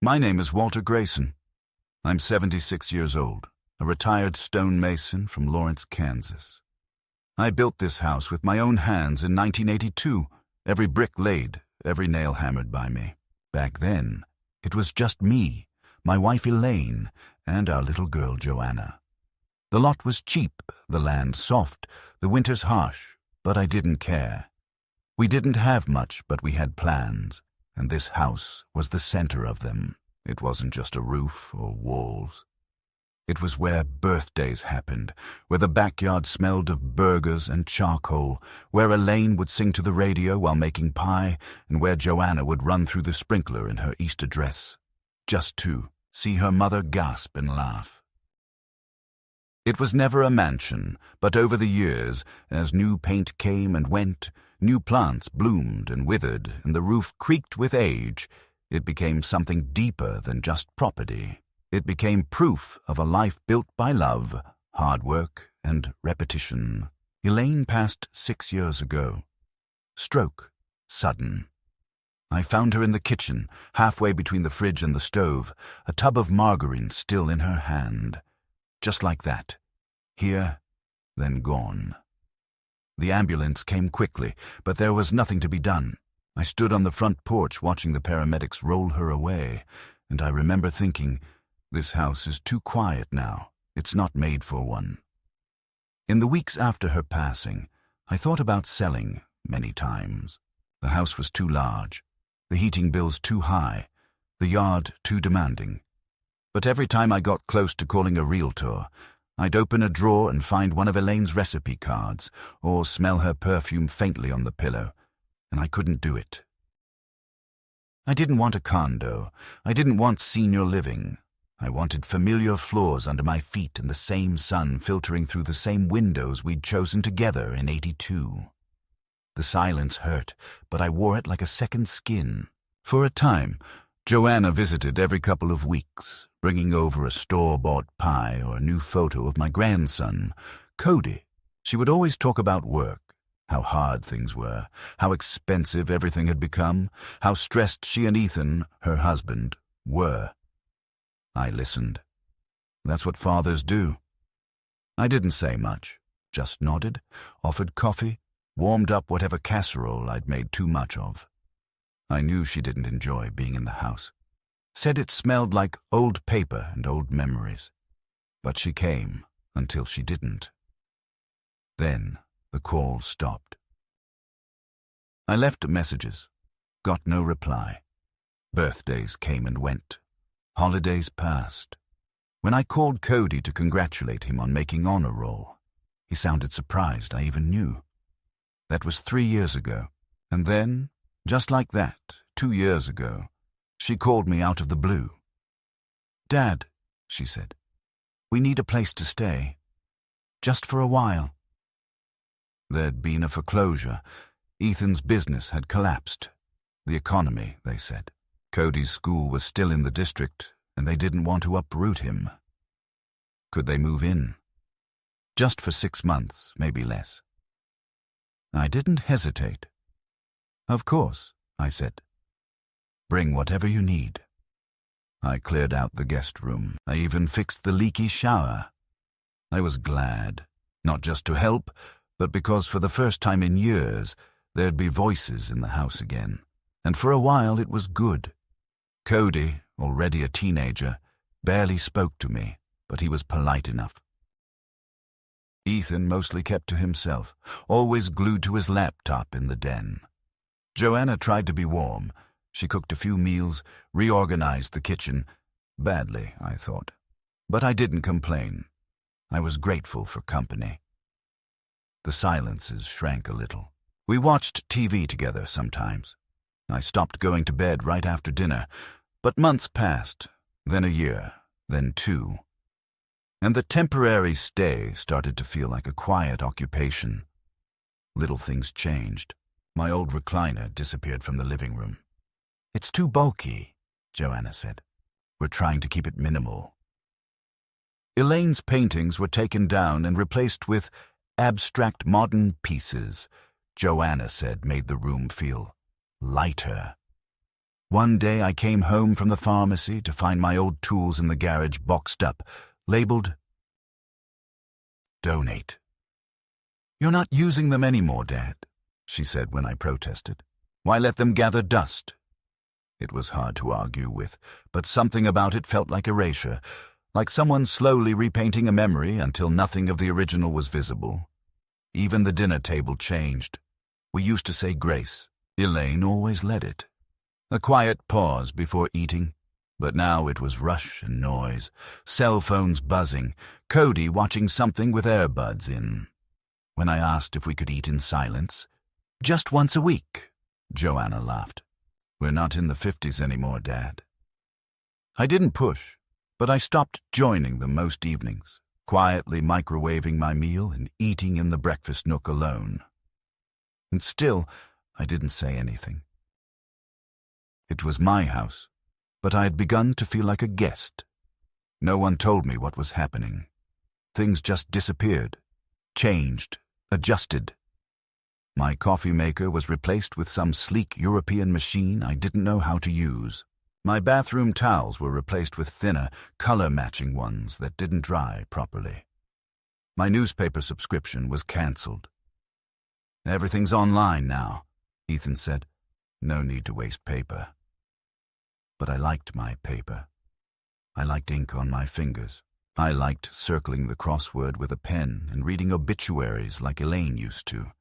My name is Walter Grayson. I'm 76 years old, a retired stonemason from Lawrence, Kansas. I built this house with my own hands in 1982, every brick laid, every nail hammered by me. Back then, it was just me, my wife Elaine, and our little girl Joanna. The lot was cheap, the land soft, the winters harsh, but I didn't care. We didn't have much, but we had plans, and this house was the center of them. It wasn't just a roof or walls. It was where birthdays happened, where the backyard smelled of burgers and charcoal, where Elaine would sing to the radio while making pie, and where Joanna would run through the sprinkler in her Easter dress, just to see her mother gasp and laugh. It was never a mansion, but over the years, as new paint came and went, new plants bloomed and withered, and the roof creaked with age, it became something deeper than just property. It became proof of a life built by love, hard work, and repetition. Elaine passed 6 years ago. Stroke. Sudden. I found her in the kitchen, halfway between the fridge and the stove, a tub of margarine still in her hand. Just like that. Here, then gone. The ambulance came quickly, but there was nothing to be done. I stood on the front porch watching the paramedics roll her away, and I remember thinking, this house is too quiet now. It's not made for one. In the weeks after her passing, I thought about selling many times. The house was too large, the heating bills too high, the yard too demanding. But every time I got close to calling a realtor, I'd open a drawer and find one of Elaine's recipe cards, or smell her perfume faintly on the pillow, and I couldn't do it. I didn't want a condo. I didn't want senior living. I wanted familiar floors under my feet and the same sun filtering through the same windows we'd chosen together in '82. The silence hurt, but I wore it like a second skin. For a time, Joanna visited every couple of weeks, bringing over a store-bought pie or a new photo of my grandson, Cody. She would always talk about work, how hard things were, how expensive everything had become, how stressed she and Ethan, her husband, were. I listened. That's what fathers do. I didn't say much, just nodded, offered coffee, warmed up whatever casserole I'd made too much of. I knew she didn't enjoy being in the house. Said it smelled like old paper and old memories. But she came until she didn't. Then the call stopped. I left messages, got no reply. Birthdays came and went. Holidays passed. When I called Cody to congratulate him on making honor roll, he sounded surprised I even knew. That was 3 years ago. And then, just like that, 2 years ago, she called me out of the blue. "Dad," she said, "we need a place to stay. Just for a while." There'd been a foreclosure. Ethan's business had collapsed. The economy, they said. Cody's school was still in the district, and they didn't want to uproot him. Could they move in? Just for 6 months, maybe less. I didn't hesitate. "Of course," I said. "Bring whatever you need." I cleared out the guest room. I even fixed the leaky shower. I was glad, not just to help, but because for the first time in years, there'd be voices in the house again. And for a while it was good. Cody, already a teenager, barely spoke to me, but he was polite enough. Ethan mostly kept to himself, always glued to his laptop in the den. Joanna tried to be warm. She cooked a few meals, reorganized the kitchen. Badly, I thought. But I didn't complain. I was grateful for company. The silences shrank a little. We watched TV together sometimes. I stopped going to bed right after dinner, but months passed, then a year, then 2. And the temporary stay started to feel like a quiet occupation. Little things changed. My old recliner disappeared from the living room. "It's too bulky," Joanna said. "We're trying to keep it minimal." Elaine's paintings were taken down and replaced with abstract modern pieces, Joanna said made the room feel lighter. One day I came home from the pharmacy to find my old tools in the garage boxed up, labeled Donate. "You're not using them anymore, Dad," she said when I protested. "Why let them gather dust?" It was hard to argue with, but something about it felt like erasure, like someone slowly repainting a memory until nothing of the original was visible. Even the dinner table changed. We used to say grace. Elaine always led it. A quiet pause before eating, but now it was rush and noise, cell phones buzzing, Cody watching something with earbuds in. When I asked if we could eat in silence, "Just once a week," Joanna laughed. "We're not in the 50s anymore, Dad." I didn't push, but I stopped joining them most evenings, quietly microwaving my meal and eating in the breakfast nook alone. And still, I didn't say anything. It was my house, but I had begun to feel like a guest. No one told me what was happening. Things just disappeared, changed, adjusted. My coffee maker was replaced with some sleek European machine I didn't know how to use. My bathroom towels were replaced with thinner, color-matching ones that didn't dry properly. My newspaper subscription was cancelled. "Everything's online now," Ethan said. "No need to waste paper." But I liked my paper. I liked ink on my fingers. I liked circling the crossword with a pen and reading obituaries like Elaine used to.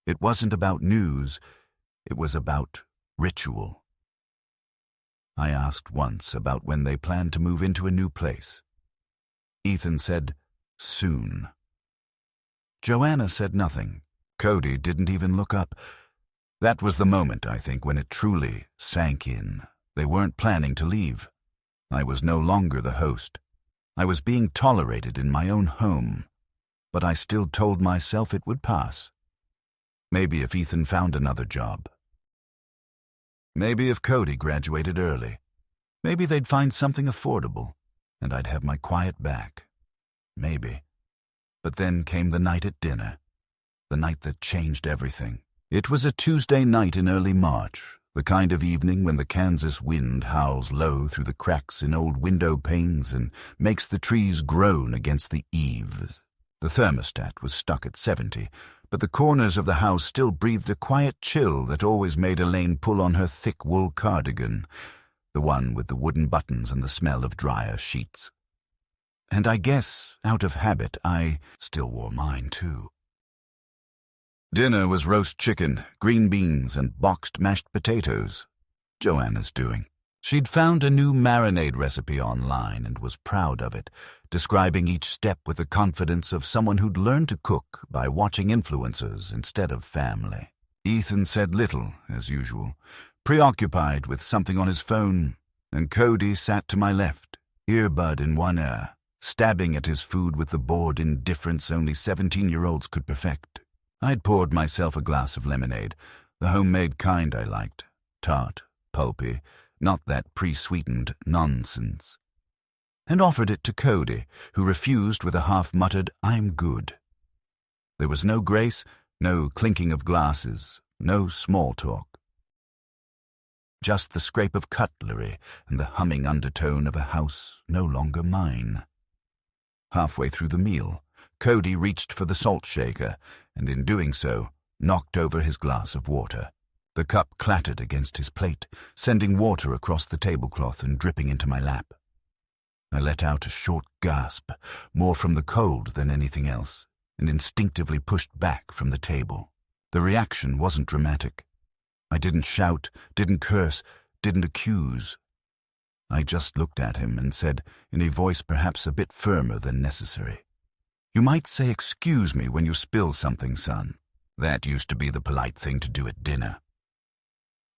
It wasn't about news, it was about ritual. I asked once about when they planned to move into a new place. Ethan said, "Soon." Joanna said nothing. Cody didn't even look up. That was the moment, I think, when it truly sank in. They weren't planning to leave. I was no longer the host. I was being tolerated in my own home, but I still told myself it would pass. Maybe if Ethan found another job. Maybe if Cody graduated early. Maybe they'd find something affordable, and I'd have my quiet back. Maybe. But then came the night at dinner. The night that changed everything. It was a Tuesday night in early March, the kind of evening when the Kansas wind howls low through the cracks in old window panes and makes the trees groan against the eaves. The thermostat was stuck at 70, but the corners of the house still breathed a quiet chill that always made Elaine pull on her thick wool cardigan, the one with the wooden buttons and the smell of dryer sheets. And I guess, out of habit, I still wore mine too. Dinner was roast chicken, green beans, and boxed mashed potatoes. Joanna's doing. She'd found a new marinade recipe online and was proud of it, describing each step with the confidence of someone who'd learned to cook by watching influencers instead of family. Ethan said little, as usual, preoccupied with something on his phone, and Cody sat to my left, earbud in one ear, stabbing at his food with the bored indifference only 17-year-olds could perfect. I'd poured myself a glass of lemonade, the homemade kind I liked, tart, pulpy, not that pre-sweetened nonsense, and offered it to Cody, who refused with a half-muttered, "I'm good." There was no grace, no clinking of glasses, no small talk. Just the scrape of cutlery and the humming undertone of a house no longer mine. Halfway through the meal, Cody reached for the salt shaker, and in doing so, knocked over his glass of water. The cup clattered against his plate, sending water across the tablecloth and dripping into my lap. I let out a short gasp, more from the cold than anything else, and instinctively pushed back from the table. The reaction wasn't dramatic. I didn't shout, didn't curse, didn't accuse. I just looked at him and said, in a voice perhaps a bit firmer than necessary, "You might say excuse me when you spill something, son. That used to be the polite thing to do at dinner."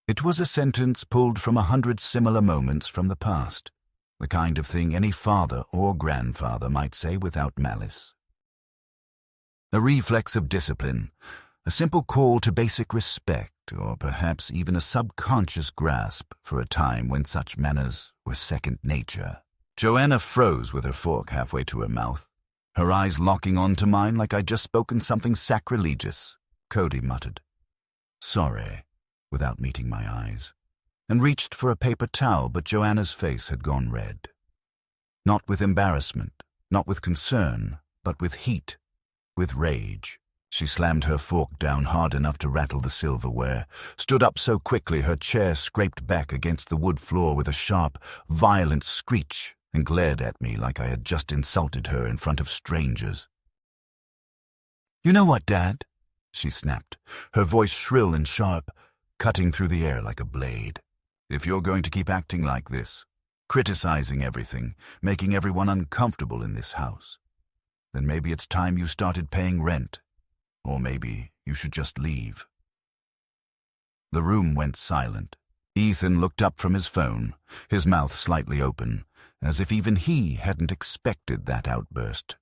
It was a sentence pulled from 100 similar moments from the past, the kind of thing any father or grandfather might say without malice. A reflex of discipline, a simple call to basic respect, or perhaps even a subconscious grasp for a time when such manners were second nature. Joanna froze with her fork halfway to her mouth, her eyes locking onto mine like I'd just spoken something sacrilegious. Cody muttered, "Sorry," without meeting my eyes. and reached for a paper towel, but Joanna's face had gone red. Not with embarrassment, not with concern, but with heat, with rage. She slammed her fork down hard enough to rattle the silverware, stood up so quickly her chair scraped back against the wood floor with a sharp, violent screech, and glared at me like I had just insulted her in front of strangers. "You know what, Dad?" she snapped, her voice shrill and sharp, cutting through the air like a blade. "If you're going to keep acting like this, criticizing everything, making everyone uncomfortable in this house, then maybe it's time you started paying rent. Or maybe you should just leave." The room went silent. Ethan looked up from his phone, his mouth slightly open, as if even he hadn't expected that outburst.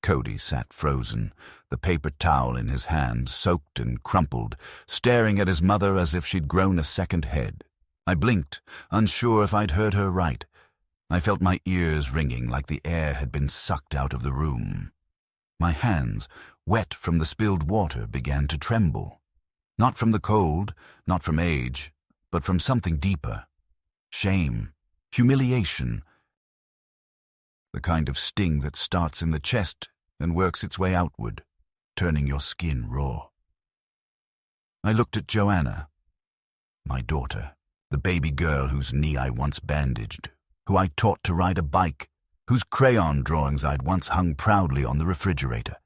Cody sat frozen, the paper towel in his hand, soaked and crumpled, staring at his mother as if she'd grown a second head. I blinked, unsure if I'd heard her right. I felt my ears ringing like the air had been sucked out of the room. My hands, wet from the spilled water, began to tremble. Not from the cold, not from age, but from something deeper. Shame, humiliation. The kind of sting that starts in the chest and works its way outward, turning your skin raw. I looked at Joanna, my daughter, the baby girl whose knee I once bandaged, who I taught to ride a bike, whose crayon drawings I'd once hung proudly on the refrigerator.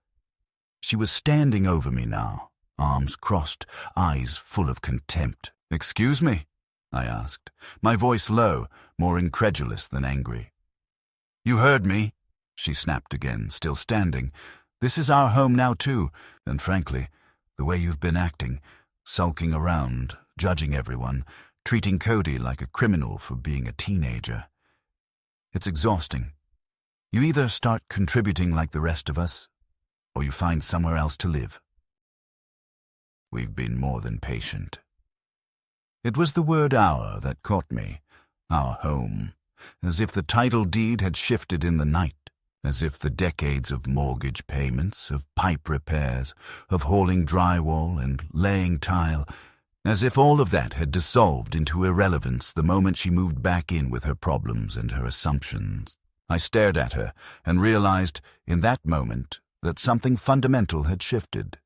She was standing over me now, arms crossed, eyes full of contempt. "Excuse me?" I asked, my voice low, more incredulous than angry. "You heard me," she snapped again, still standing. "This is our home now too, and frankly, the way you've been acting, sulking around, judging everyone, treating Cody like a criminal for being a teenager, it's exhausting. You either start contributing like the rest of us, or you find somewhere else to live." We've been more than patient. It was the word "our" that caught me, our home, as if the title deed had shifted in the night, as if the decades of mortgage payments, of pipe repairs, of hauling drywall and laying tile, as if all of that had dissolved into irrelevance the moment she moved back in with her problems and her assumptions. I stared at her and realized in that moment that something fundamental had shifted.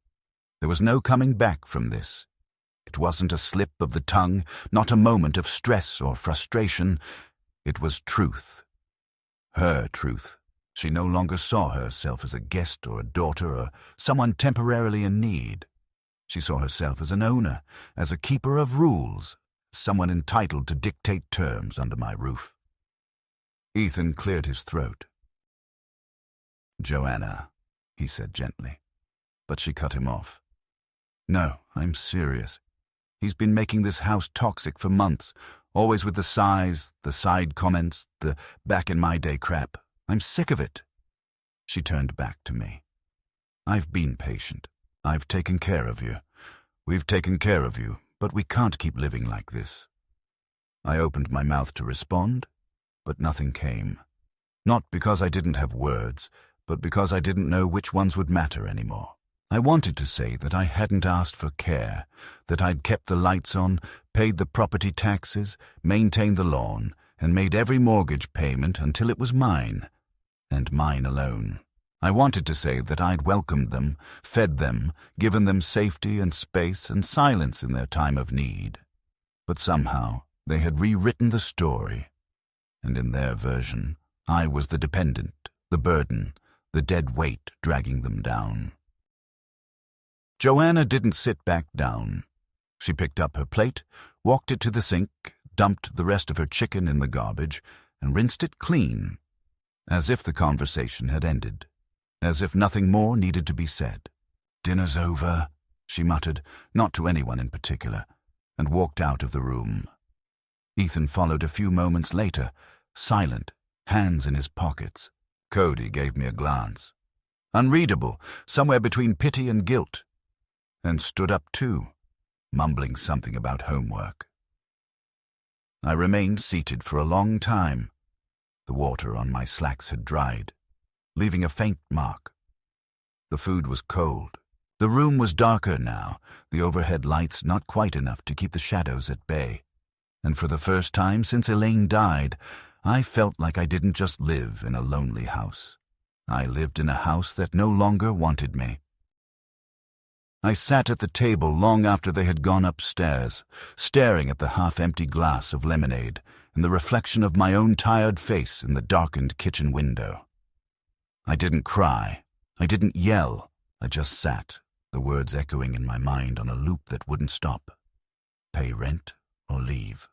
There was no coming back from this. It wasn't a slip of the tongue, not a moment of stress or frustration. It was truth. Her truth. She no longer saw herself as a guest or a daughter or someone temporarily in need. She saw herself as an owner, as a keeper of rules, someone entitled to dictate terms under my roof. Ethan cleared his throat. "Joanna," he said gently, but she cut him off. "No, I'm serious. He's been making this house toxic for months, always with the sighs, the side comments, the back-in-my-day crap. I'm sick of it." She turned back to me. "I've been patient. I've taken care of you. We've taken care of you, but we can't keep living like this." I opened my mouth to respond, but nothing came. Not because I didn't have words, but because I didn't know which ones would matter anymore. I wanted to say that I hadn't asked for care, that I'd kept the lights on, paid the property taxes, maintained the lawn, and made every mortgage payment until it was mine, and mine alone. I wanted to say that I'd welcomed them, fed them, given them safety and space and silence in their time of need. But somehow they had rewritten the story, and in their version, I was the dependent, the burden, the dead weight dragging them down. Joanna didn't sit back down. She picked up her plate, walked it to the sink, dumped the rest of her chicken in the garbage, and rinsed it clean, as if the conversation had ended, as if nothing more needed to be said. "Dinner's over," she muttered, not to anyone in particular, and walked out of the room. Ethan followed a few moments later, silent, hands in his pockets. Cody gave me a glance, unreadable, somewhere between pity and guilt, and stood up too, mumbling something about homework. I remained seated for a long time. The water on my slacks had dried, leaving a faint mark. The food was cold. The room was darker now, the overhead lights not quite enough to keep the shadows at bay. and for the first time since Elaine died, I felt like I didn't just live in a lonely house. I lived in a house that no longer wanted me. I sat at the table long after they had gone upstairs, staring at the half-empty glass of lemonade and the reflection of my own tired face in the darkened kitchen window. I didn't cry. I didn't yell. I just sat, the words echoing in my mind on a loop that wouldn't stop. Pay rent or leave.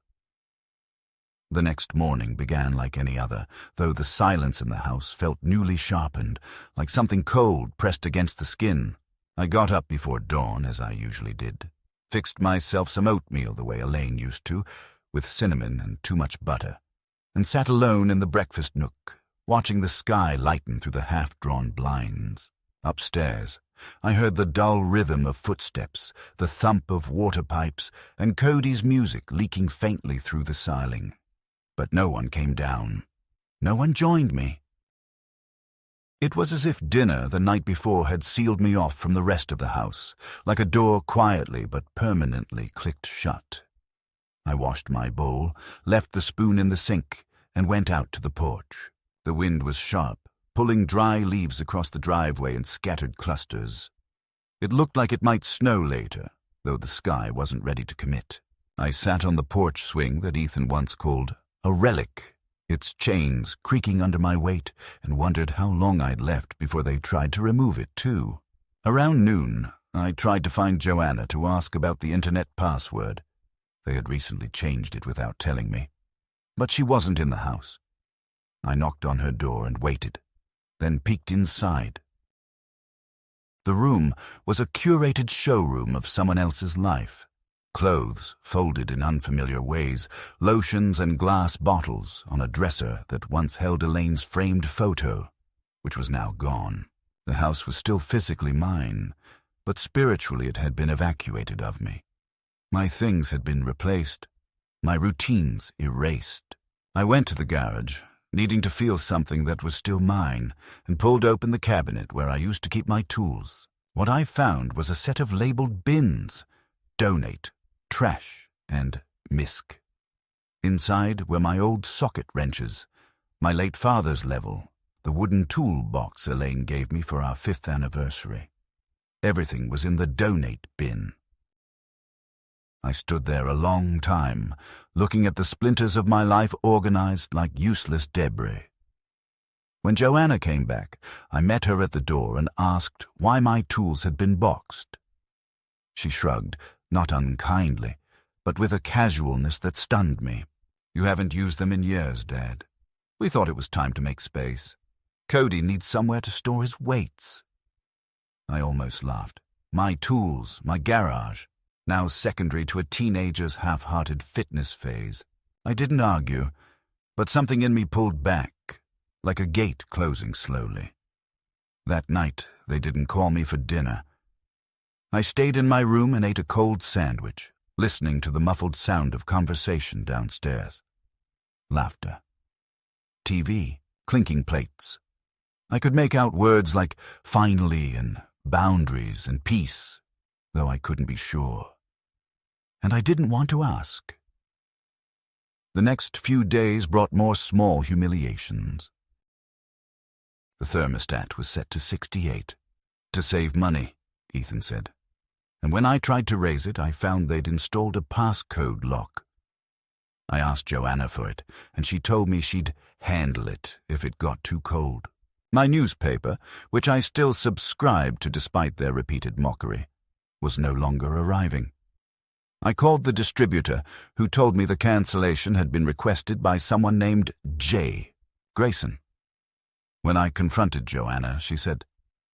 The next morning began like any other, though the silence in the house felt newly sharpened, like something cold pressed against the skin. I got up before dawn, as I usually did, fixed myself some oatmeal the way Elaine used to, with cinnamon and too much butter, and sat alone in the breakfast nook, watching the sky lighten through the half-drawn blinds. Upstairs, I heard the dull rhythm of footsteps, the thump of water pipes, and Cody's music leaking faintly through the ceiling. But no one came down. No one joined me. It was as if dinner the night before had sealed me off from the rest of the house, like a door quietly but permanently clicked shut. I washed my bowl, left the spoon in the sink, and went out to the porch. The wind was sharp, pulling dry leaves across the driveway in scattered clusters. It looked like it might snow later, though the sky wasn't ready to commit. I sat on the porch swing that Ethan once called a relic, its chains creaking under my weight, and wondered how long I'd left before they tried to remove it, too. Around noon, I tried to find Joanna to ask about the internet password. They had recently changed it without telling me. But she wasn't in the house. I knocked on her door and waited, then peeked inside. The room was a curated showroom of someone else's life. Clothes folded in unfamiliar ways, lotions and glass bottles on a dresser that once held Elaine's framed photo, which was now gone. The house was still physically mine, but spiritually it had been evacuated of me. My things had been replaced, my routines erased. I went to the garage, needing to feel something that was still mine, and pulled open the cabinet where I used to keep my tools. What I found was a set of labeled bins: donate, trash, and misc. Inside were my old socket wrenches, my late father's level, the wooden toolbox Elaine gave me for our 5th anniversary. Everything was in the donate bin. I stood there a long time, looking at the splinters of my life organized like useless debris. When Joanna came back, I met her at the door and asked why my tools had been boxed. She shrugged, not unkindly, but with a casualness that stunned me. "You haven't used them in years, Dad. We thought it was time to make space. Cody needs somewhere to store his weights." I almost laughed. My tools, my garage, now secondary to a teenager's half-hearted fitness phase. I didn't argue, but something in me pulled back, like a gate closing slowly. That night, they didn't call me for dinner. I stayed in my room and ate a cold sandwich, listening to the muffled sound of conversation downstairs. Laughter. TV, clinking plates. I could make out words like finally and boundaries and peace, though I couldn't be sure. And I didn't want to ask. The next few days brought more small humiliations. The thermostat was set to 68. To save money, Ethan said. And when I tried to raise it, I found they'd installed a passcode lock. I asked Joanna for it, and she told me she'd handle it if it got too cold. My newspaper, which I still subscribed to despite their repeated mockery, was no longer arriving. I called the distributor, who told me the cancellation had been requested by someone named J. Grayson. When I confronted Joanna, she said,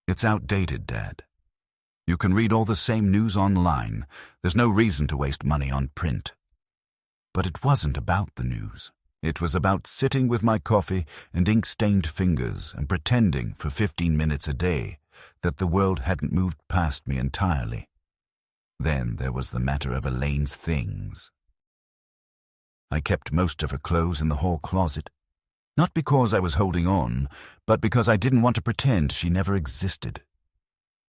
"It's outdated, Dad. You can read all the same news online. There's no reason to waste money on print." But it wasn't about the news. It was about sitting with my coffee and ink-stained fingers and pretending for 15 minutes a day that the world hadn't moved past me entirely. Then there was the matter of Elaine's things. I kept most of her clothes in the hall closet, not because I was holding on, but because I didn't want to pretend she never existed.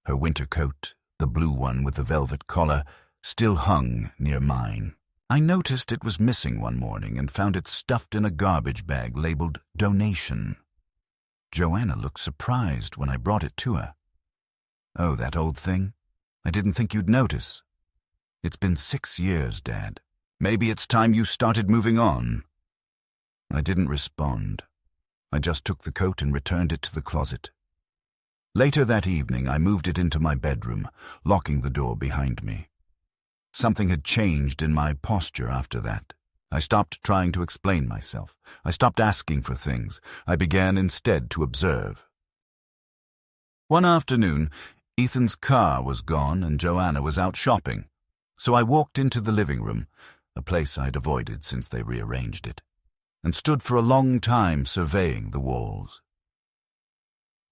Her winter coat, the blue one with the velvet collar, still hung near mine. I noticed it was missing one morning and found it stuffed in a garbage bag labeled donation. Joanna looked surprised when I brought it to her. "Oh, that old thing? I didn't think you'd notice. It's been 6 years, Dad. Maybe it's time you started moving on." I didn't respond. I just took the coat and returned it to the closet. Later that evening, I moved it into my bedroom, locking the door behind me. Something had changed in my posture after that. I stopped trying to explain myself. I stopped asking for things. I began instead to observe. One afternoon, Ethan's car was gone and Joanna was out shopping, so I walked into the living room, a place I'd avoided since they rearranged it, and stood for a long time surveying the walls.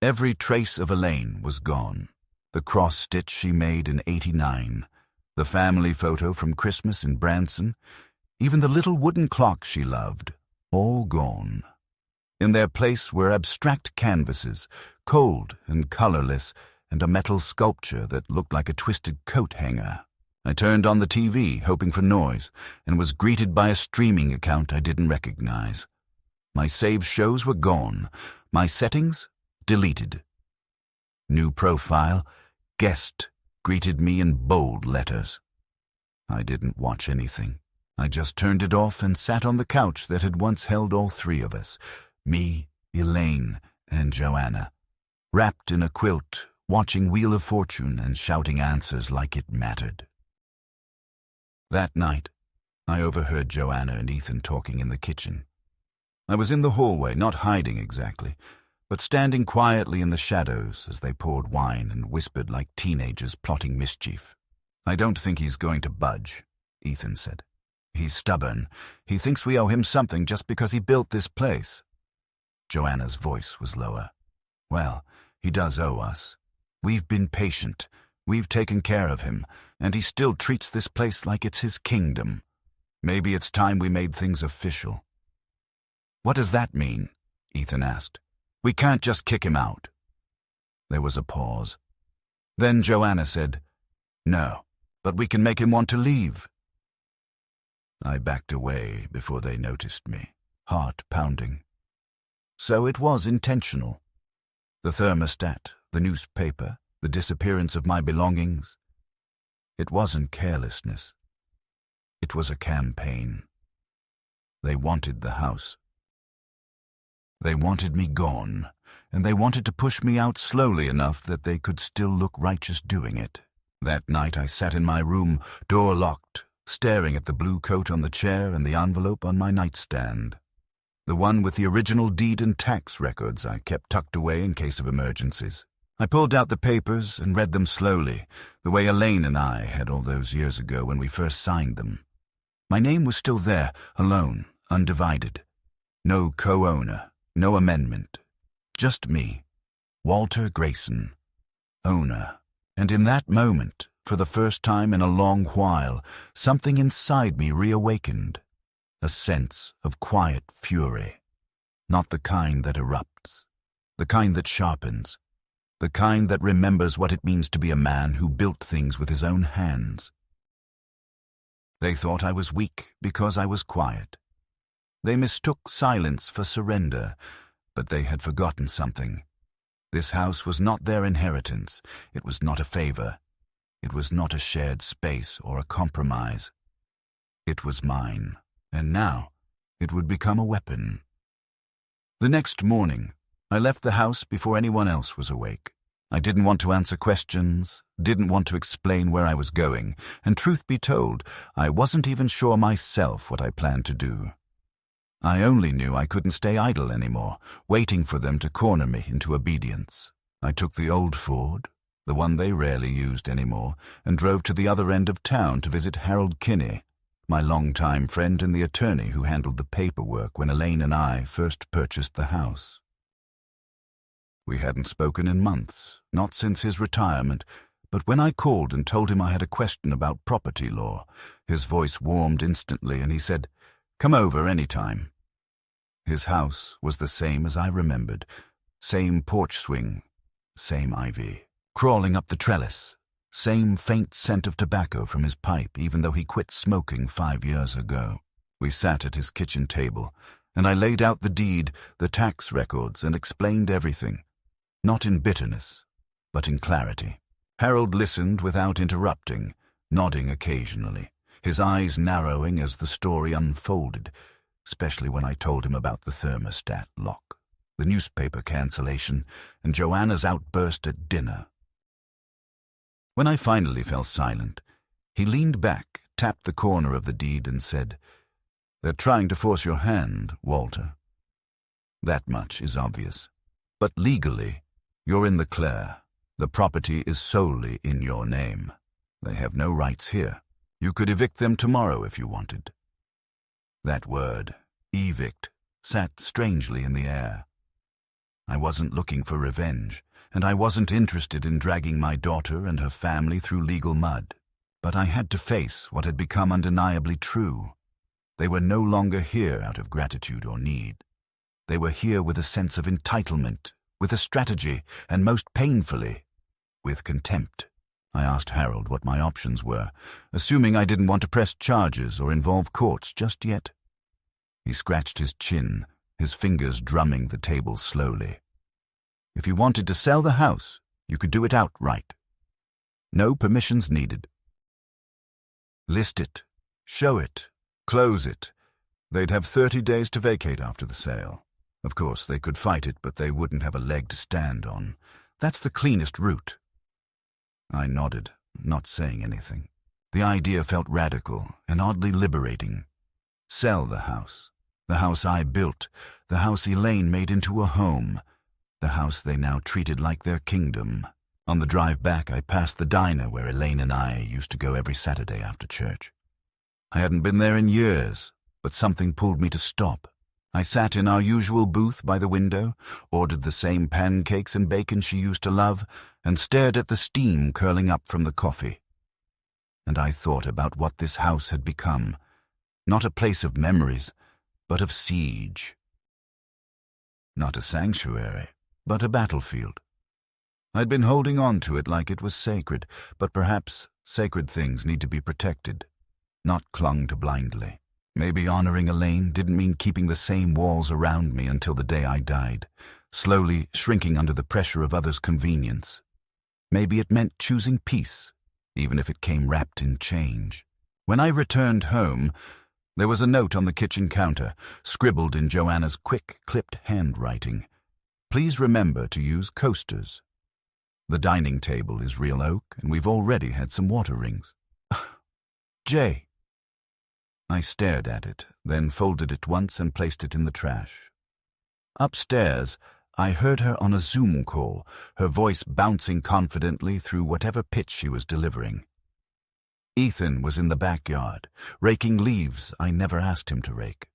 Every trace of Elaine was gone. The cross-stitch she made in '89, the family photo from Christmas in Branson, even the little wooden clock she loved, all gone. In their place were abstract canvases, cold and colorless, and a metal sculpture that looked like a twisted coat hanger. I turned on the TV, hoping for noise, and was greeted by a streaming account I didn't recognize. My saved shows were gone. My settings, deleted. New profile, guest, greeted me in bold letters. I didn't watch anything. I just turned it off and sat on the couch that had once held all three of us, me, Elaine, and Joanna, wrapped in a quilt, watching Wheel of Fortune and shouting answers like it mattered. That night, I overheard Joanna and Ethan talking in the kitchen. I was in the hallway, not hiding exactly, but standing quietly in the shadows as they poured wine and whispered like teenagers plotting mischief. "I don't think he's going to budge," Ethan said. "He's stubborn. He thinks we owe him something just because he built this place." Joanna's voice was lower. "Well, he does owe us. We've been patient. We've taken care of him, and he still treats this place like it's his kingdom. Maybe it's time we made things official." "What does that mean?" Ethan asked. "We can't just kick him out." There was a pause. Then Joanna said, "No, but we can make him want to leave." I backed away before they noticed me, heart pounding. So it was intentional. The thermostat, the newspaper, the disappearance of my belongings. It wasn't carelessness. It was a campaign. They wanted the house. They wanted me gone, and they wanted to push me out slowly enough that they could still look righteous doing it. That night I sat in my room, door locked, staring at the blue coat on the chair and the envelope on my nightstand. The one with the original deed and tax records I kept tucked away in case of emergencies. I pulled out the papers and read them slowly, the way Elaine and I had all those years ago when we first signed them. My name was still there, alone, undivided. No co-owner, no amendment. Just me, Walter Grayson, owner. And in that moment, for the first time in a long while, something inside me reawakened. A sense of quiet fury. Not the kind that erupts, the kind that sharpens, the kind that remembers what it means to be a man who built things with his own hands. They thought I was weak because I was quiet. They mistook silence for surrender, but they had forgotten something. This house was not their inheritance. It was not a favor. It was not a shared space or a compromise. It was mine, and now it would become a weapon. The next morning, I left the house before anyone else was awake. I didn't want to answer questions, didn't want to explain where I was going, and truth be told, I wasn't even sure myself what I planned to do. I only knew I couldn't stay idle anymore, waiting for them to corner me into obedience. I took the old Ford, the one they rarely used anymore, and drove to the other end of town to visit Harold Kinney, my longtime friend and the attorney who handled the paperwork when Elaine and I first purchased the house. We hadn't spoken in months, not since his retirement, but when I called and told him I had a question about property law, his voice warmed instantly and he said, "Come over any time." His house was the same as I remembered, same porch swing, same ivy, crawling up the trellis, Same faint scent of tobacco from his pipe, even though he quit smoking 5 years ago. We sat at his kitchen table, and I laid out the deed, the tax records, and explained everything. Not in bitterness, but in clarity. Harold listened without interrupting, nodding occasionally, his eyes narrowing as the story unfolded, especially when I told him about the thermostat lock, the newspaper cancellation, and Joanna's outburst at dinner. When I finally fell silent, he leaned back, tapped the corner of the deed, and said, "They're trying to force your hand, Walter. That much is obvious. But legally, you're in the clear. The property is solely in your name. They have no rights here. You could evict them tomorrow if you wanted." That word, evict, sat strangely in the air. I wasn't looking for revenge, and I wasn't interested in dragging my daughter and her family through legal mud. But I had to face what had become undeniably true. They were no longer here out of gratitude or need. They were here with a sense of entitlement, with a strategy, and most painfully, with contempt. I asked Harold what my options were, assuming I didn't want to press charges or involve courts just yet. He scratched his chin, his fingers drumming the table slowly. If you wanted to sell the house, you could do it outright. No permissions needed. List it, show it, close it. They'd have 30 days to vacate after the sale. Of course, they could fight it, but they wouldn't have a leg to stand on. That's the cleanest route. I nodded, not saying anything. The idea felt radical and oddly liberating. Sell the house I built, the house Elaine made into a home, the house they now treated like their kingdom. On the drive back, I passed the diner where Elaine and I used to go every Saturday after church. I hadn't been there in years, but something pulled me to stop. I sat in our usual booth by the window, ordered the same pancakes and bacon she used to love, and stared at the steam curling up from the coffee. And I thought about what this house had become, not a place of memories, but of siege. Not a sanctuary, but a battlefield. I'd been holding on to it like it was sacred, but perhaps sacred things need to be protected, not clung to blindly. Maybe honoring Elaine didn't mean keeping the same walls around me until the day I died, slowly shrinking under the pressure of others' convenience. Maybe it meant choosing peace, even if it came wrapped in change. When I returned home, there was a note on the kitchen counter, scribbled in Joanna's quick, clipped handwriting. "Please remember to use coasters. The dining table is real oak, and we've already had some water rings. Jay." I stared at it, then folded it once and placed it in the trash. Upstairs, I heard her on a Zoom call, her voice bouncing confidently through whatever pitch she was delivering. Ethan was in the backyard, raking leaves I never asked him to rake.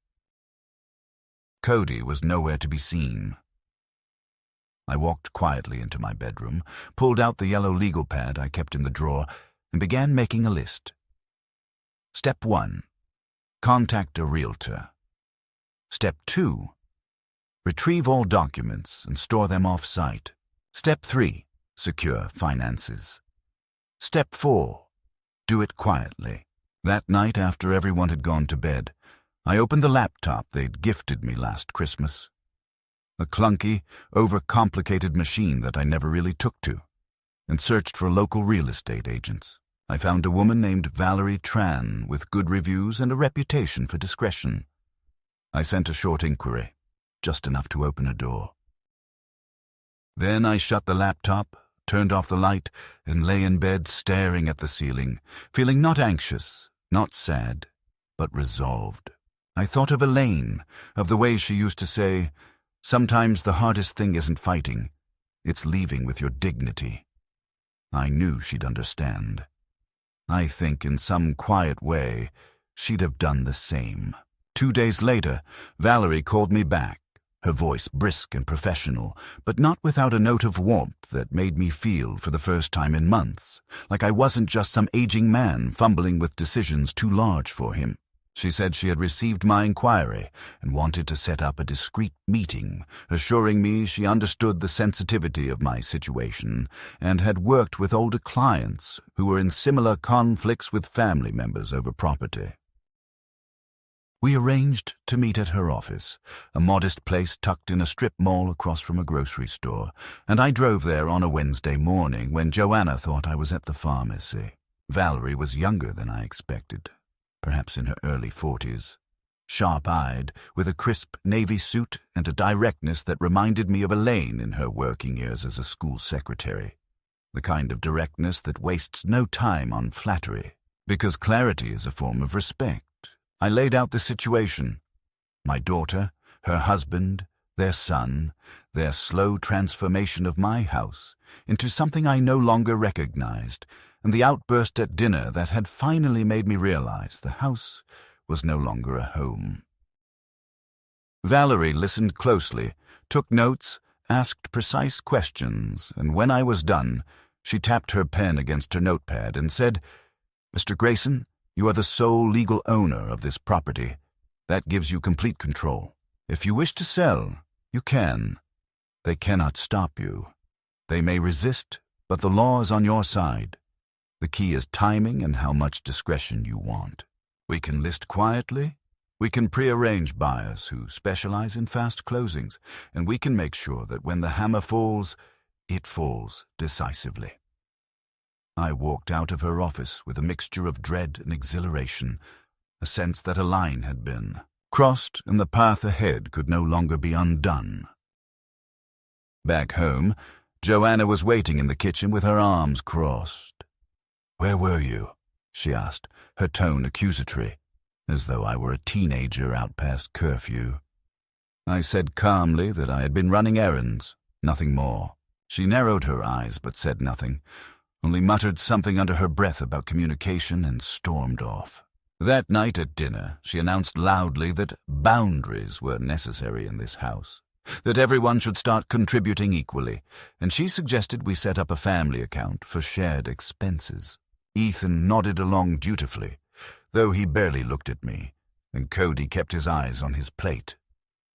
Cody was nowhere to be seen. I walked quietly into my bedroom, pulled out the yellow legal pad I kept in the drawer, and began making a list. Step 1. Contact a realtor. Step 2. Retrieve all documents and store them off-site. Step 3. Secure finances. Step 4. Do it quietly. That night, after everyone had gone to bed, I opened the laptop they'd gifted me last Christmas. A clunky, overcomplicated machine that I never really took to, and searched for local real estate agents. I found a woman named Valerie Tran with good reviews and a reputation for discretion. I sent a short inquiry, just enough to open a door. Then I shut the laptop, turned off the light, and lay in bed staring at the ceiling, feeling not anxious, not sad, but resolved. I thought of Elaine, of the way she used to say, "Sometimes the hardest thing isn't fighting, it's leaving with your dignity." I knew she'd understand. I think in some quiet way, she'd have done the same. 2 days later, Valerie called me back, her voice brisk and professional, but not without a note of warmth that made me feel, for the first time in months, like I wasn't just some aging man fumbling with decisions too large for him. She said she had received my inquiry and wanted to set up a discreet meeting, assuring me she understood the sensitivity of my situation and had worked with older clients who were in similar conflicts with family members over property. We arranged to meet at her office, a modest place tucked in a strip mall across from a grocery store, and I drove there on a Wednesday morning when Joanna thought I was at the pharmacy. Valerie was younger than I expected, perhaps in her early 40s, sharp-eyed, with a crisp navy suit and a directness that reminded me of Elaine in her working years as a school secretary, the kind of directness that wastes no time on flattery, because clarity is a form of respect. I laid out the situation: my daughter, her husband, their son, their slow transformation of my house into something I no longer recognized, and the outburst at dinner that had finally made me realize the house was no longer a home. Valerie listened closely, took notes, asked precise questions, and when I was done, she tapped her pen against her notepad and said, "Mr. Grayson, you are the sole legal owner of this property. That gives you complete control. If you wish to sell, you can. They cannot stop you. They may resist, but the law is on your side. The key is timing and how much discretion you want. We can list quietly. We can pre-arrange buyers who specialize in fast closings, and we can make sure that when the hammer falls, it falls decisively." I walked out of her office with a mixture of dread and exhilaration, a sense that a line had been crossed and the path ahead could no longer be undone. Back home, Joanna was waiting in the kitchen with her arms crossed. "Where were you?" she asked, her tone accusatory, as though I were a teenager out past curfew. I said calmly that I had been running errands, nothing more. She narrowed her eyes but said nothing, only muttered something under her breath about communication and stormed off. That night at dinner, she announced loudly that boundaries were necessary in this house, that everyone should start contributing equally, and she suggested we set up a family account for shared expenses. Ethan nodded along dutifully, though he barely looked at me, and Cody kept his eyes on his plate.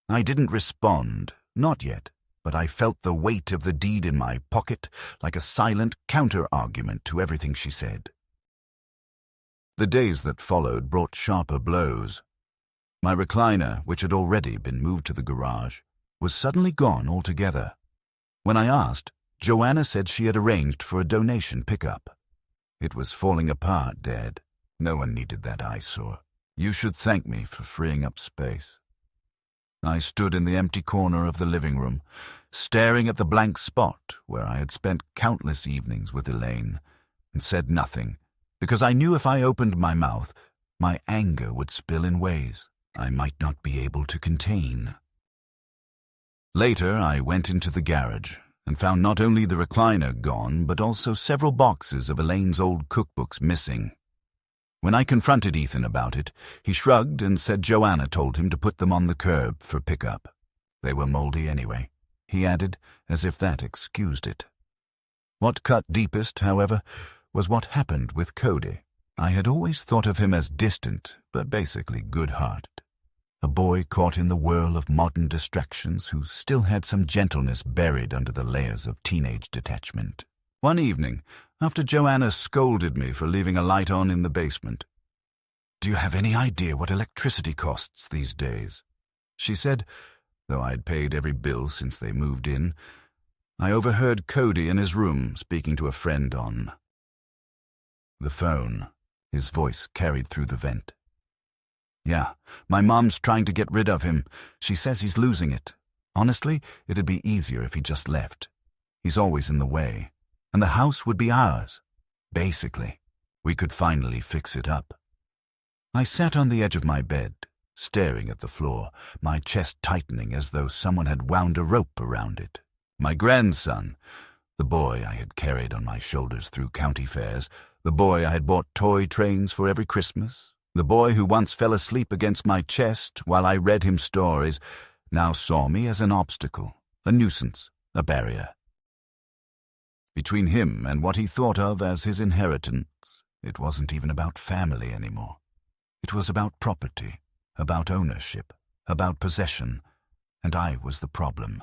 I didn't respond, not yet, but I felt the weight of the deed in my pocket like a silent counter-argument to everything she said. The days that followed brought sharper blows. My recliner, which had already been moved to the garage, was suddenly gone altogether. When I asked, Joanna said she had arranged for a donation pickup. It was falling apart, Dad. No one needed that eyesore. You should thank me for freeing up space. I stood in the empty corner of the living room, staring at the blank spot where I had spent countless evenings with Elaine, and said nothing, because I knew if I opened my mouth, my anger would spill in ways I might not be able to contain. Later, I went into the garage and found not only the recliner gone, but also several boxes of Elaine's old cookbooks missing. When I confronted Ethan about it, he shrugged and said Joanna told him to put them on the curb for pickup. They were moldy anyway, he added, as if that excused it. What cut deepest, however, was what happened with Cody. I had always thought of him as distant, but basically good-hearted. A boy caught in the whirl of modern distractions who still had some gentleness buried under the layers of teenage detachment. One evening, after Joanna scolded me for leaving a light on in the basement, "Do you have any idea what electricity costs these days?" she said, though I had paid every bill since they moved in. I overheard Cody in his room speaking to a friend on the phone, his voice carried through the vent. "Yeah, my mom's trying to get rid of him. She says he's losing it. Honestly, it'd be easier if he just left. He's always in the way. And the house would be ours. Basically, we could finally fix it up." I sat on the edge of my bed, staring at the floor, my chest tightening as though someone had wound a rope around it. My grandson, the boy I had carried on my shoulders through county fairs, the boy I had bought toy trains for every Christmas, the boy who once fell asleep against my chest while I read him stories, now saw me as an obstacle, a nuisance, a barrier. Between him and what he thought of as his inheritance, it wasn't even about family anymore. It was about property, about ownership, about possession, and I was the problem.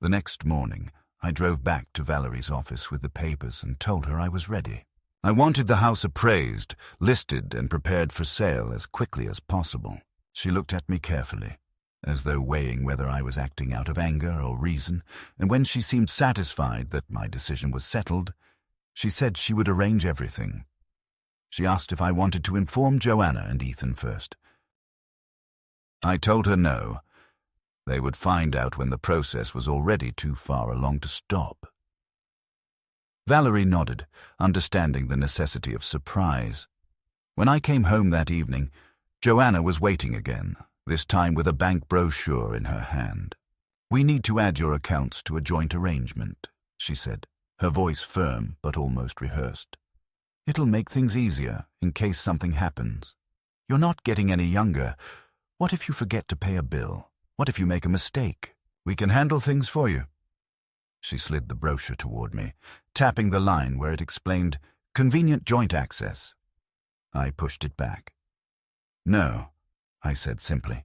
The next morning, I drove back to Valerie's office with the papers and told her I was ready. I wanted the house appraised, listed, and prepared for sale as quickly as possible. She looked at me carefully, as though weighing whether I was acting out of anger or reason, and when she seemed satisfied that my decision was settled, she said she would arrange everything. She asked if I wanted to inform Joanna and Ethan first. I told her no. They would find out when the process was already too far along to stop. Valerie nodded, understanding the necessity of surprise. When I came home that evening, Joanna was waiting again, this time with a bank brochure in her hand. "We need to add your accounts to a joint arrangement," she said, her voice firm but almost rehearsed. "It'll make things easier in case something happens. You're not getting any younger. What if you forget to pay a bill? What if you make a mistake? We can handle things for you." She slid the brochure toward me, tapping the line where it explained convenient joint access. I pushed it back. "No," I said simply.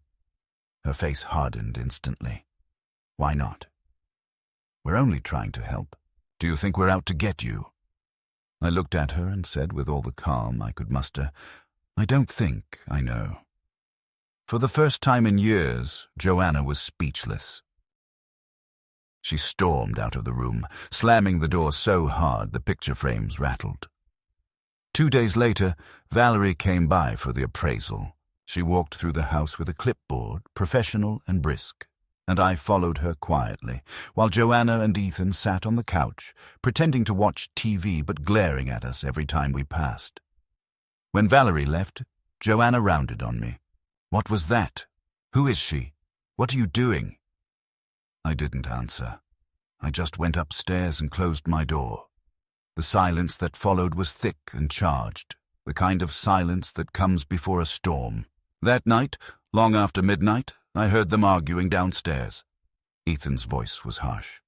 Her face hardened instantly. "Why not?" "We're only trying to help. Do you think we're out to get you?" I looked at her and said with all the calm I could muster, "I don't think I know." For the first time in years, Joanna was speechless. She stormed out of the room, slamming the door so hard the picture frames rattled. 2 days later, Valerie came by for the appraisal. She walked through the house with a clipboard, professional and brisk, and I followed her quietly, while Joanna and Ethan sat on the couch, pretending to watch TV but glaring at us every time we passed. When Valerie left, Joanna rounded on me. "What was that? Who is she? What are you doing?" I didn't answer. I just went upstairs and closed my door. The silence that followed was thick and charged, the kind of silence that comes before a storm. That night, long after midnight, I heard them arguing downstairs. Ethan's voice was harsh.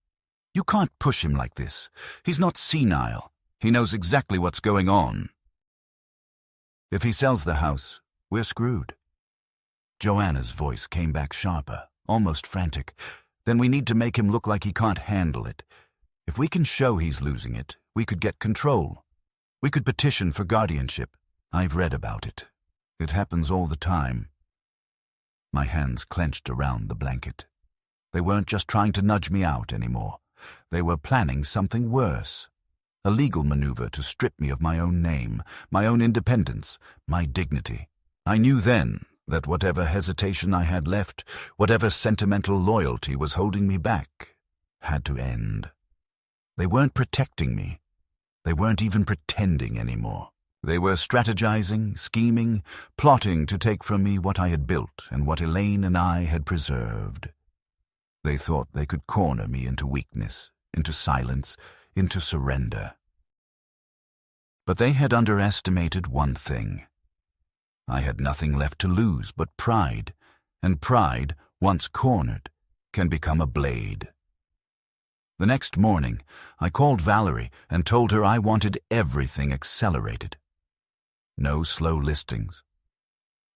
"You can't push him like this. He's not senile. He knows exactly what's going on. If he sells the house, we're screwed." Joanna's voice came back sharper, almost frantic. "Then we need to make him look like he can't handle it. If we can show he's losing it, we could get control. We could petition for guardianship. I've read about it. It happens all the time." My hands clenched around the blanket. They weren't just trying to nudge me out anymore. They were planning something worse. A legal maneuver to strip me of my own name, my own independence, my dignity. I knew then that whatever hesitation I had left, whatever sentimental loyalty was holding me back, had to end. They weren't protecting me. They weren't even pretending anymore. They were strategizing, scheming, plotting to take from me what I had built and what Elaine and I had preserved. They thought they could corner me into weakness, into silence, into surrender. But they had underestimated one thing. I had nothing left to lose but pride, and pride, once cornered, can become a blade. The next morning, I called Valerie and told her I wanted everything accelerated. No slow listings.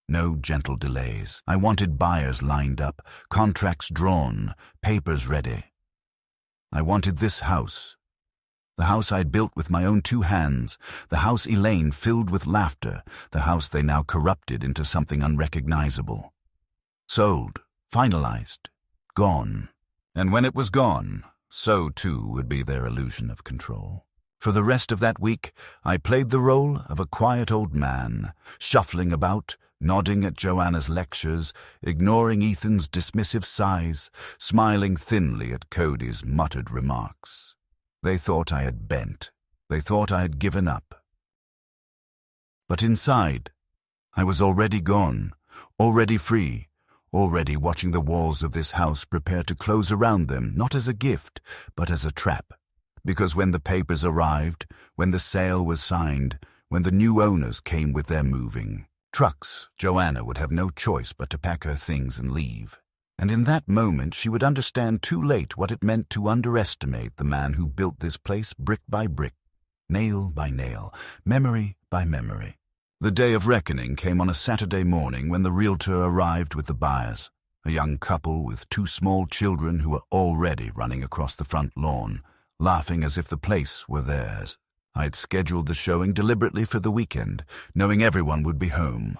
No gentle delays. I wanted buyers lined up, contracts drawn, papers ready. I wanted this house. The house I'd built with my own 2 hands, the house Elaine filled with laughter, the house they now corrupted into something unrecognizable. Sold, finalized, gone. And when it was gone, so too would be their illusion of control. For the rest of that week, I played the role of a quiet old man, shuffling about, nodding at Joanna's lectures, ignoring Ethan's dismissive sighs, smiling thinly at Cody's muttered remarks. They thought I had bent. They thought I had given up. But inside, I was already gone, already free, already watching the walls of this house prepare to close around them, not as a gift, but as a trap. Because when the papers arrived, when the sale was signed, when the new owners came with their moving trucks, Joanna would have no choice but to pack her things and leave. And in that moment she would understand too late what it meant to underestimate the man who built this place brick by brick, nail by nail, memory by memory. The day of reckoning came on a Saturday morning when the realtor arrived with the buyers, a young couple with 2 small children who were already running across the front lawn, laughing as if the place were theirs. I'd scheduled the showing deliberately for the weekend, knowing everyone would be home.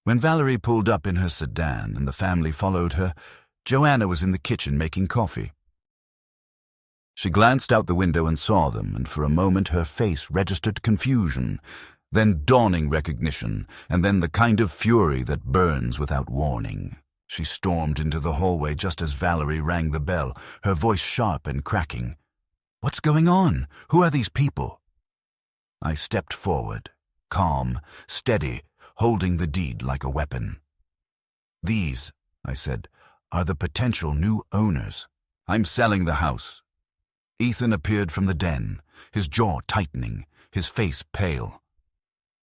When Valerie pulled up in her sedan and the family followed her, Joanna was in the kitchen making coffee. She glanced out the window and saw them, and for a moment her face registered confusion, then dawning recognition, and then the kind of fury that burns without warning. She stormed into the hallway just as Valerie rang the bell, her voice sharp and cracking. "What's going on? Who are these people?" I stepped forward, calm, steady, holding the deed like a weapon. "These," I said, "are the potential new owners. I'm selling the house." Ethan appeared from the den, his jaw tightening, his face pale.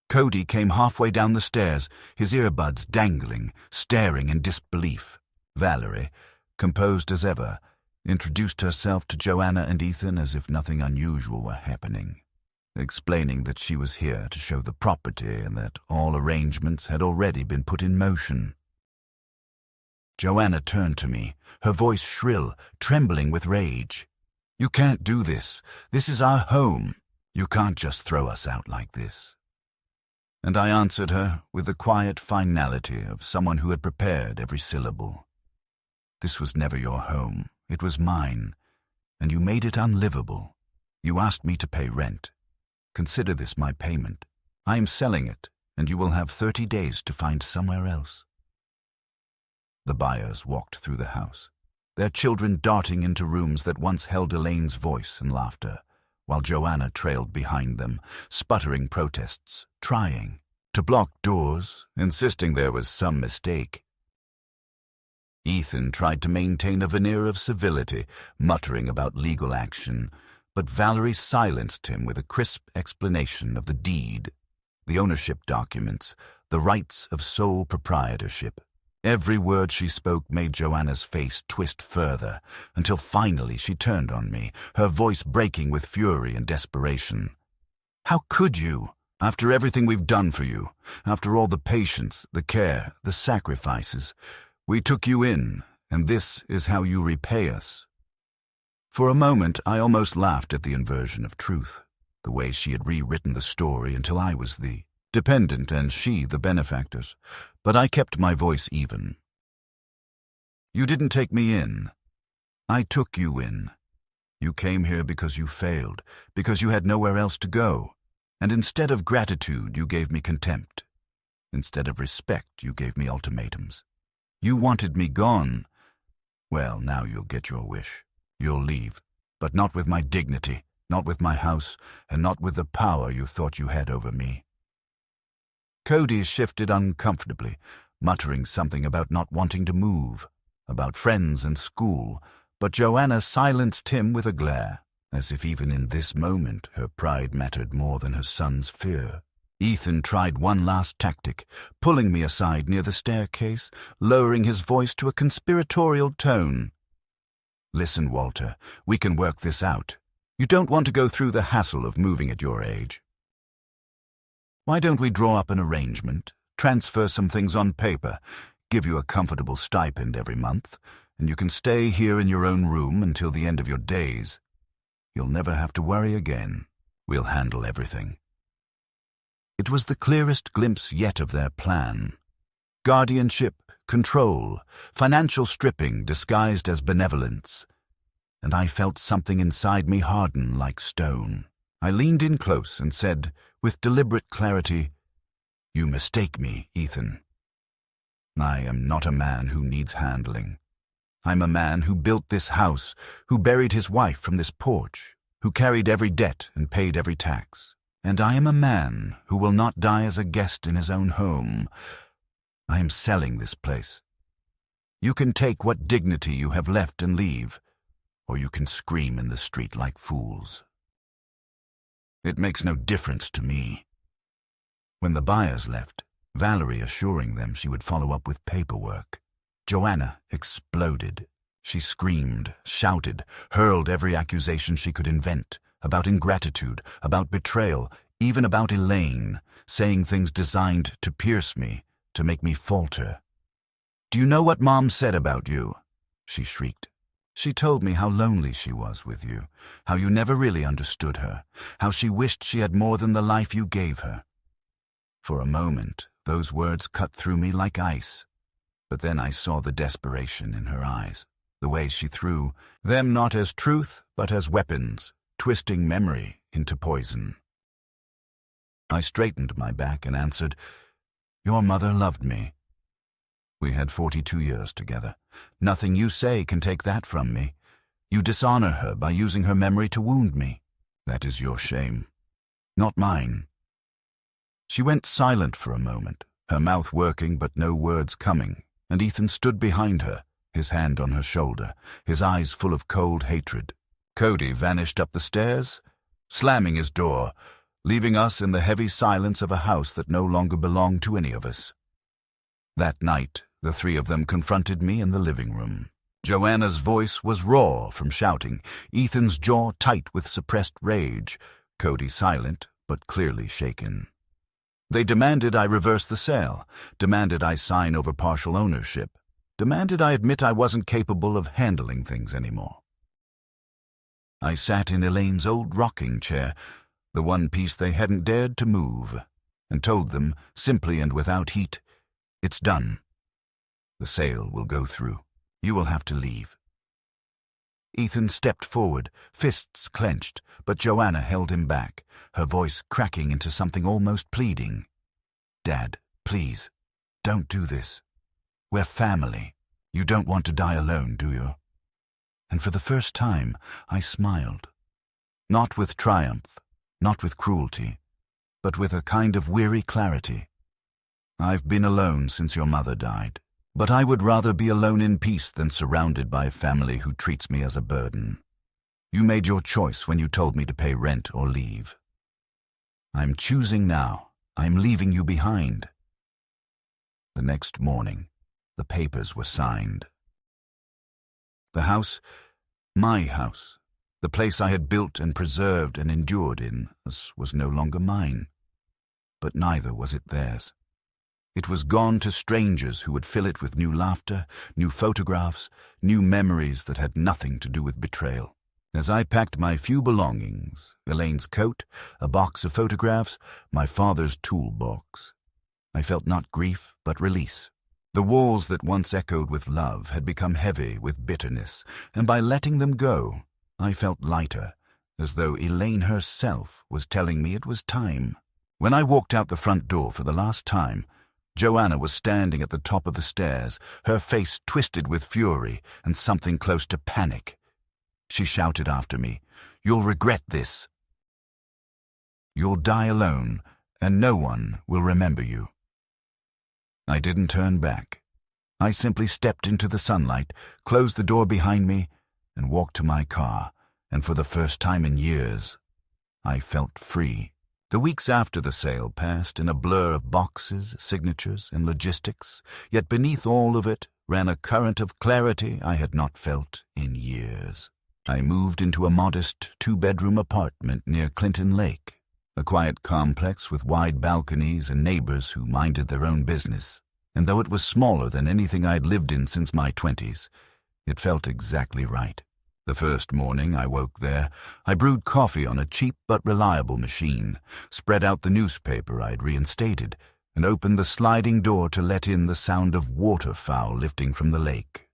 Cody came halfway down the stairs, his earbuds dangling, staring in disbelief. Valerie, composed as ever, introduced herself to Joanna and Ethan as if nothing unusual were happening, explaining that she was here to show the property and that all arrangements had already been put in motion. Joanna turned to me, her voice shrill, trembling with rage. "You can't do this. This is our home. You can't just throw us out like this." And I answered her with the quiet finality of someone who had prepared every syllable. "This was never your home. It was mine, and you made it unlivable. You asked me to pay rent. Consider this my payment. I am selling it, and you will have 30 days to find somewhere else." The buyers walked through the house, their children darting into rooms that once held Elaine's voice and laughter, while Joanna trailed behind them, sputtering protests, trying to block doors, insisting there was some mistake. Ethan tried to maintain a veneer of civility, muttering about legal action, but Valerie silenced him with a crisp explanation of the deed, the ownership documents, the rights of sole proprietorship. Every word she spoke made Joanna's face twist further, until finally she turned on me, her voice breaking with fury and desperation. "How could you? After everything we've done for you, after all the patience, the care, the sacrifices, we took you in, and this is how you repay us." For a moment, I almost laughed at the inversion of truth, the way she had rewritten the story until I was the dependent and she the benefactors, but I kept my voice even. "You didn't take me in. I took you in. You came here because you failed, because you had nowhere else to go, and instead of gratitude you gave me contempt. Instead of respect you gave me ultimatums. You wanted me gone. Well, now you'll get your wish. You'll leave, but not with my dignity, not with my house, and not with the power you thought you had over me." Cody shifted uncomfortably, muttering something about not wanting to move, about friends and school, but Joanna silenced him with a glare, as if even in this moment her pride mattered more than her son's fear. Ethan tried one last tactic, pulling me aside near the staircase, lowering his voice to a conspiratorial tone. "Listen, Walter, we can work this out. You don't want to go through the hassle of moving at your age. Why don't we draw up an arrangement, transfer some things on paper, give you a comfortable stipend every month, and you can stay here in your own room until the end of your days. You'll never have to worry again. We'll handle everything." It was the clearest glimpse yet of their plan. Guardianship, control, financial stripping disguised as benevolence. And I felt something inside me harden like stone. I leaned in close and said, with deliberate clarity, "You mistake me, Ethan. I am not a man who needs handling. I'm a man who built this house, who buried his wife from this porch, who carried every debt and paid every tax. And I am a man who will not die as a guest in his own home. I am selling this place. You can take what dignity you have left and leave, or you can scream in the street like fools. It makes no difference to me." When the buyers left, Valerie assuring them she would follow up with paperwork, Joanna exploded. She screamed, shouted, hurled every accusation she could invent, about ingratitude, about betrayal, even about Elaine, saying things designed to pierce me, to make me falter. "Do you know what Mom said about you?" she shrieked. "She told me how lonely she was with you, how you never really understood her, how she wished she had more than the life you gave her." For a moment, those words cut through me like ice. But then I saw the desperation in her eyes, the way she threw them not as truth, but as weapons, twisting memory into poison. I straightened my back and answered, "Your mother loved me. We had 42 years together. Nothing you say can take that from me. You dishonor her by using her memory to wound me. That is your shame, not mine." She went silent for a moment, her mouth working but no words coming, and Ethan stood behind her, his hand on her shoulder, his eyes full of cold hatred. Cody vanished up the stairs, slamming his door, leaving us in the heavy silence of a house that no longer belonged to any of us. That night, the three of them confronted me in the living room. Joanna's voice was raw from shouting, Ethan's jaw tight with suppressed rage, Cody silent but clearly shaken. They demanded I reverse the sale, demanded I sign over partial ownership, demanded I admit I wasn't capable of handling things anymore. I sat in Elaine's old rocking chair, the one piece they hadn't dared to move, and told them, simply and without heat, "It's done. The sale will go through. You will have to leave." Ethan stepped forward, fists clenched, but Joanna held him back, her voice cracking into something almost pleading. "Dad, please, don't do this. We're family. You don't want to die alone, do you?" And for the first time, I smiled. Not with triumph, not with cruelty, but with a kind of weary clarity. "I've been alone since your mother died, but I would rather be alone in peace than surrounded by a family who treats me as a burden. You made your choice when you told me to pay rent or leave. I'm choosing now. I'm leaving you behind." The next morning, the papers were signed. The house, my house, the place I had built and preserved and endured in, was no longer mine. But neither was it theirs. It was gone to strangers who would fill it with new laughter, new photographs, new memories that had nothing to do with betrayal. As I packed my few belongings, Elaine's coat, a box of photographs, my father's toolbox, I felt not grief but release. The walls that once echoed with love had become heavy with bitterness, and by letting them go, I felt lighter, as though Elaine herself was telling me it was time. When I walked out the front door for the last time, Joanna was standing at the top of the stairs, her face twisted with fury and something close to panic. She shouted after me, "You'll regret this. You'll die alone, and no one will remember you." I didn't turn back. I simply stepped into the sunlight, closed the door behind me, and walked to my car, and for the first time in years, I felt free. The weeks after the sale passed in a blur of boxes, signatures, and logistics, yet beneath all of it ran a current of clarity I had not felt in years. I moved into a modest two-bedroom apartment near Clinton Lake, a quiet complex with wide balconies and neighbors who minded their own business, and though it was smaller than anything I'd lived in since my 20s, it felt exactly right. The first morning I woke there, I brewed coffee on a cheap but reliable machine, spread out the newspaper I'd reinstated, and opened the sliding door to let in the sound of waterfowl lifting from the lake.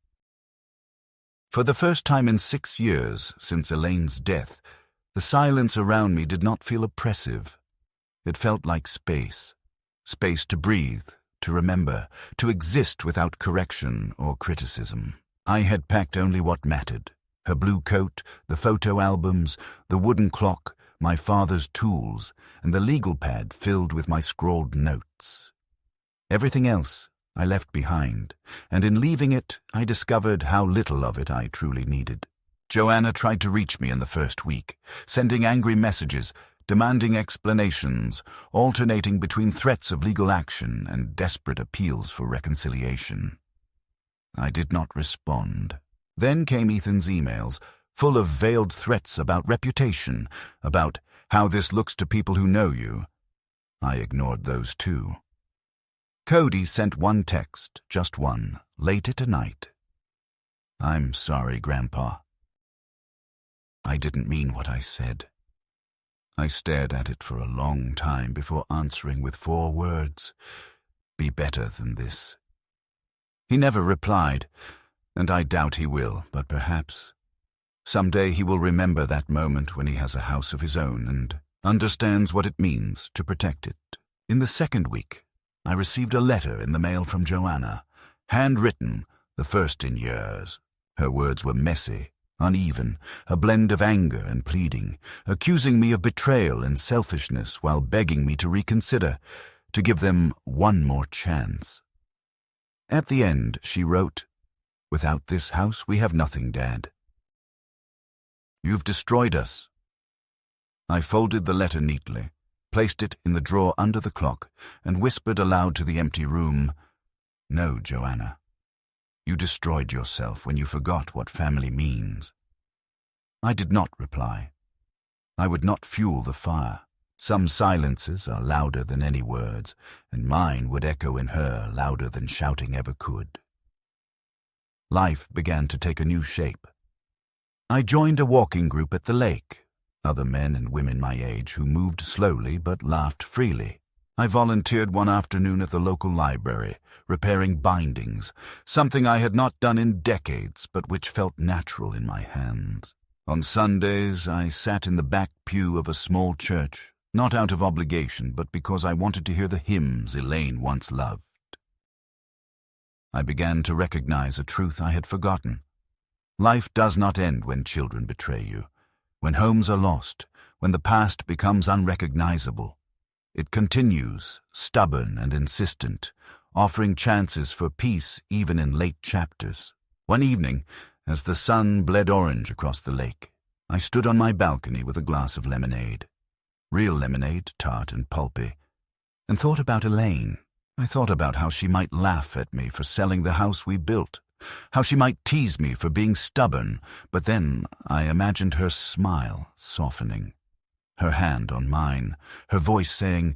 For the first time in 6 years since Elaine's death, the silence around me did not feel oppressive. It felt like space. Space to breathe, to remember, to exist without correction or criticism. I had packed only what mattered. Her blue coat, the photo albums, the wooden clock, my father's tools, and the legal pad filled with my scrawled notes. Everything else I left behind, and in leaving it, I discovered how little of it I truly needed. Joanna tried to reach me in the first week, sending angry messages, demanding explanations, alternating between threats of legal action and desperate appeals for reconciliation. I did not respond. Then came Ethan's emails, full of veiled threats about reputation, about how this looks to people who know you. I ignored those too. Cody sent one text, just one, late at night. "I'm sorry, Grandpa. I didn't mean what I said." I stared at it for a long time before answering with 4 words, "Be better than this." He never replied, and I doubt he will, but perhaps someday he will remember that moment when he has a house of his own and understands what it means to protect it. In the 2nd week, I received a letter in the mail from Joanna, handwritten, the first in years. Her words were messy, uneven, a blend of anger and pleading, accusing me of betrayal and selfishness while begging me to reconsider, to give them one more chance. At the end, she wrote, "Without this house, we have nothing, Dad. You've destroyed us." I folded the letter neatly, placed it in the drawer under the clock, and whispered aloud to the empty room, "No, Joanna. You destroyed yourself when you forgot what family means." I did not reply. I would not fuel the fire. Some silences are louder than any words, and mine would echo in her louder than shouting ever could. Life began to take a new shape. I joined a walking group at the lake, other men and women my age who moved slowly but laughed freely. I volunteered one afternoon at the local library, repairing bindings, something I had not done in decades but which felt natural in my hands. On Sundays, I sat in the back pew of a small church, not out of obligation, but because I wanted to hear the hymns Elaine once loved. I began to recognize a truth I had forgotten. Life does not end when children betray you, when homes are lost, when the past becomes unrecognizable. It continues, stubborn and insistent, offering chances for peace even in late chapters. One evening, as the sun bled orange across the lake, I stood on my balcony with a glass of lemonade. Real lemonade, tart and pulpy, and thought about Elaine. I thought about how she might laugh at me for selling the house we built, how she might tease me for being stubborn, but then I imagined her smile softening, her hand on mine, her voice saying,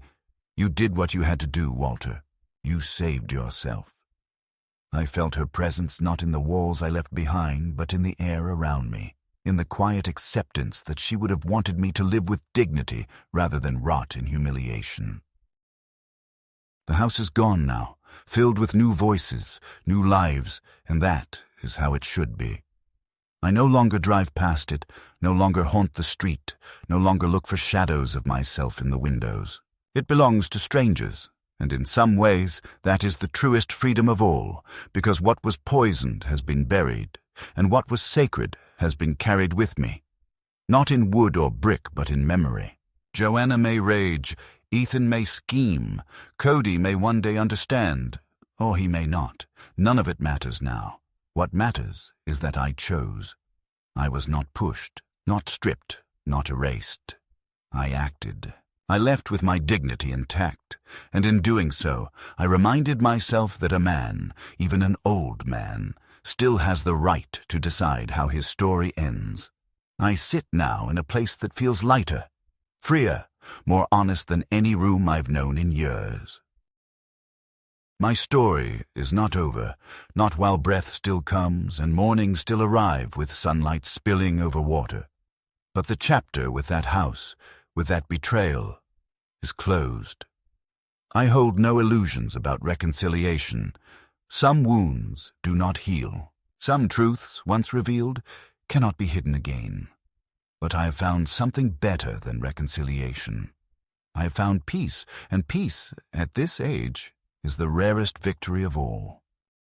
"You did what you had to do, Walter. You saved yourself." I felt her presence not in the walls I left behind, but in the air around me, in the quiet acceptance that she would have wanted me to live with dignity rather than rot in humiliation. The house is gone now, filled with new voices, new lives, and that is how it should be. I no longer drive past it, no longer haunt the street, no longer look for shadows of myself in the windows. It belongs to strangers, and in some ways that is the truest freedom of all, because what was poisoned has been buried, and what was sacred has been carried with me. Not in wood or brick, but in memory. Joanna may rage, Ethan may scheme, Cody may one day understand, or he may not. None of it matters now. What matters is that I chose. I was not pushed, not stripped, not erased. I acted. I left with my dignity intact, and in doing so, I reminded myself that a man, even an old man, still has the right to decide how his story ends. I sit now in a place that feels lighter, freer, more honest than any room I've known in years. My story is not over, not while breath still comes and mornings still arrive with sunlight spilling over water. But the chapter with that house, with that betrayal, is closed. I hold no illusions about reconciliation. Some wounds do not heal. Some truths, once revealed, cannot be hidden again. But I have found something better than reconciliation. I have found peace, and peace, at this age, is the rarest victory of all.